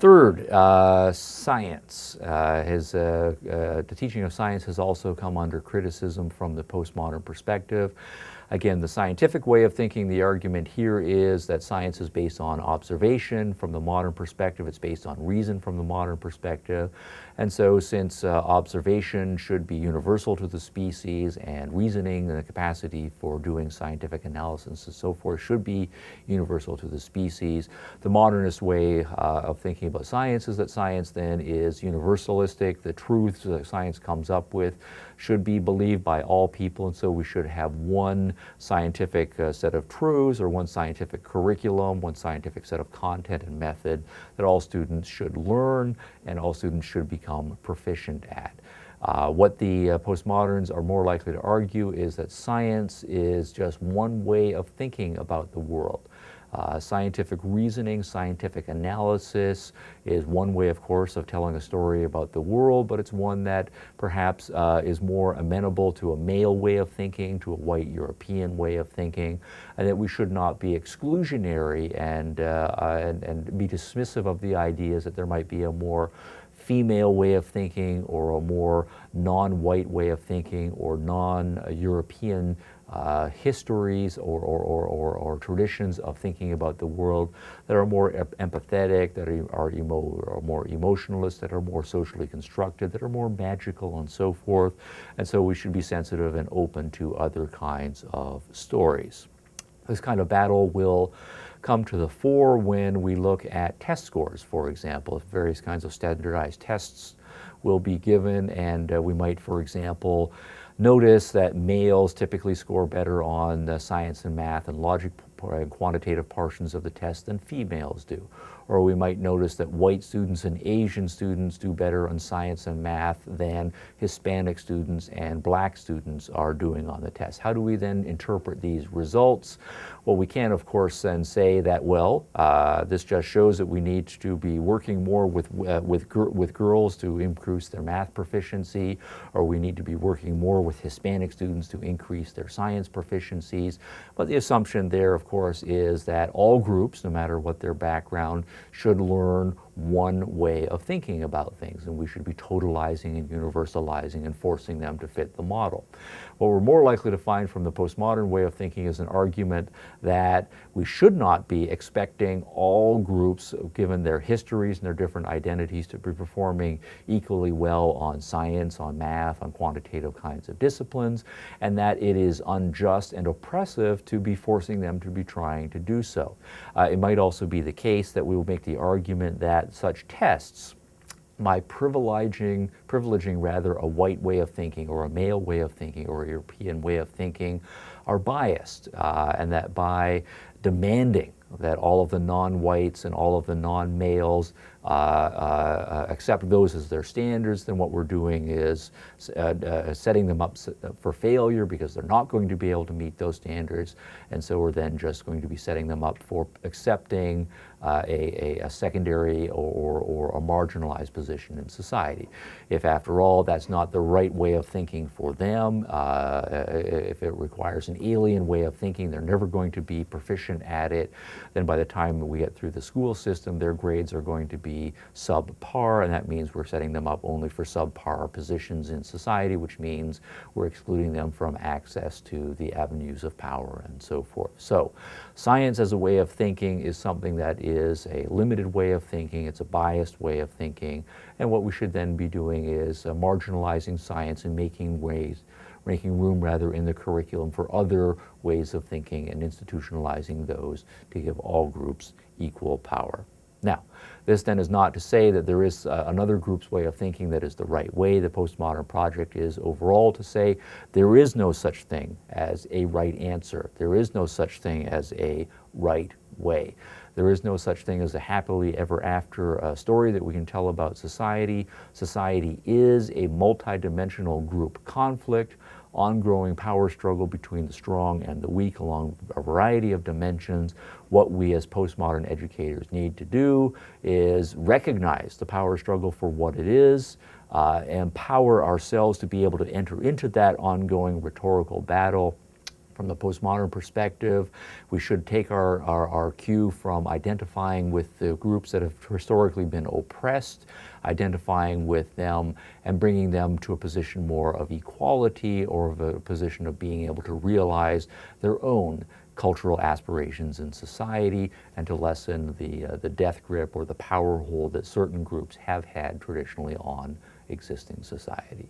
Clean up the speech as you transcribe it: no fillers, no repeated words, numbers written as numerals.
Third, science. The teaching of science has also come under criticism from the postmodern perspective. Again, the scientific way of thinking, the argument here is that science is based on observation. From the modern perspective, it's based on reason from the modern perspective. And so since observation should be universal to the species and reasoning and the capacity for doing scientific analysis and so forth should be universal to the species, the modernist way of thinking about science is that science then is universalistic. The truths that science comes up with should be believed by all people, and so we should have one scientific set of truths or one scientific curriculum, one scientific set of content and method that all students should learn and all students should become proficient at. What the postmoderns are more likely to argue is that science is just one way of thinking about the world. Scientific reasoning, scientific analysis is one way, of course, of telling a story about the world, but it's one that perhaps is more amenable to a male way of thinking, to a white European way of thinking, and that we should not be exclusionary and be dismissive of the ideas that there might be a more female way of thinking or a more non-white way of thinking or non-European histories or traditions of thinking about the world that are more empathetic, that are more emotionalist, that are more socially constructed, that are more magical and so forth. And so we should be sensitive and open to other kinds of stories. This kind of battle will come to the fore when we look at test scores, for example. Various kinds of standardized tests will be given, and we might, for example, notice that males typically score better on science and math and logic and quantitative portions of the test than females do. Or we might notice that white students and Asian students do better on science and math than Hispanic students and black students are doing on the test. How do we then interpret these results? Well, we can, of course, then say that, well, this just shows that we need to be working more with girls to increase their math proficiency, or we need to be working more with Hispanic students to increase their science proficiencies. But the assumption there, of course, is that all groups, no matter what their background, should learn one way of thinking about things, and we should be totalizing and universalizing and forcing them to fit the model. What we're more likely to find from the postmodern way of thinking is an argument that we should not be expecting all groups, given their histories and their different identities, to be performing equally well on science, on math, on quantitative kinds of disciplines, and that it is unjust and oppressive to be forcing them to be trying to do so. It might also be the case that we will make the argument that such tests, by privileging rather a white way of thinking or a male way of thinking or a European way of thinking, are biased, and that by demanding that all of the non-whites and all of the non-males accept those as their standards, then what we're doing is setting them up for failure because they're not going to be able to meet those standards, and so we're then just going to be setting them up for accepting a secondary or a marginalized position in society. If after all that's not the right way of thinking for them, if it requires an alien way of thinking, they're never going to be proficient at it, then by the time we get through the school system, their grades are going to be subpar, and that means we're setting them up only for subpar positions in society, which means we're excluding them from access to the avenues of power and so forth. So science as a way of thinking is something that is a limited way of thinking, it's a biased way of thinking, and what we should then be doing is marginalizing science and making room rather in the curriculum for other ways of thinking and institutionalizing those to give all groups equal power. Now, this then is not to say that there is another group's way of thinking that is the right way. The postmodern project is overall to say there is no such thing as a right answer. There is no such thing as a right way. There is no such thing as a happily ever after story that we can tell about society. Society is a multidimensional group conflict, ongoing power struggle between the strong and the weak along a variety of dimensions. What we as postmodern educators need to do is recognize the power struggle for what it is, empower ourselves to be able to enter into that ongoing rhetorical battle, From the postmodern perspective, we should take our cue from identifying with the groups that have historically been oppressed, identifying with them and bringing them to a position more of equality, or of a position of being able to realize their own cultural aspirations in society, and to lessen the death grip or the power hold that certain groups have had traditionally on existing society.